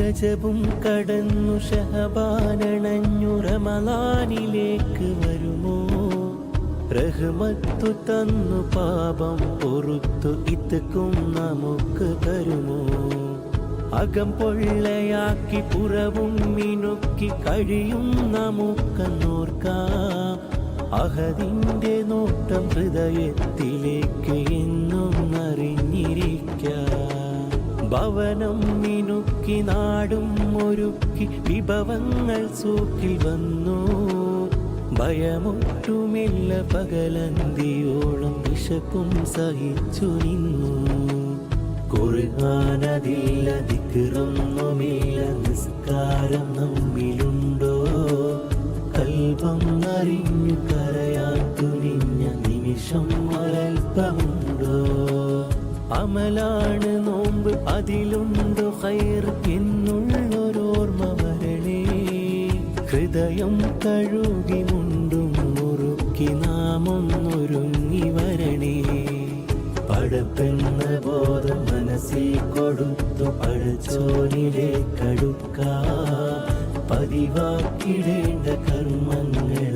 രജബും കടന്നു ഷഹബാനണഞ്ഞു റമളാനിലേക്ക് വരുമോ റഹ്മത്തു തന്നു പാപം പൊറുത്തു ഇത്തക്കും നമുക്ക് തരുമോ അകം പൊള്ളയാക്കി പുറവും മിനുക്കി കഴിയും നമുക്കെന്നോർക്കാം അഹദിന്റെ നോട്ടം ഹൃദയത്തിലേക്ക് എന്നും അറിഞ്ഞിരിക്കാം ഭവനം മിനുക്കി നാടും ഒരുക്കി വിഭവങ്ങൾ സൂക്കിൽ വന്നു ഭയമൊട്ടുമില്ല പകലന്തിയോളം വിശപ്പും സഹിച്ചു നിന്നു ഖുർആനതില്ല ദിക്റൊന്നുമില്ല നിസ്കാരം നമ്മിലുണ്ടോ കൽബം അറിഞ്ഞു കരയാൻ തുനിഞ്ഞ നിമിഷം ഒരൽപ്പമുണ്ടോ അമലാണ് നോമ്പ് അതിലുണ്ടോ ഖൈർ എന്നുള്ളൊരോർമ്മ വരണേ ഹൃദയം കഴുകി മുണ്ടും മുറുക്കി നാമൊന്നൊരുങ്ങി വരണേ പടപ്പെന്ന ബോധം മനസ്സിൽ കൊടുത്തു പടച്ചോനിലേക്കടുക്ക പതിവാക്കിടേണ്ട കർമ്മങ്ങൾ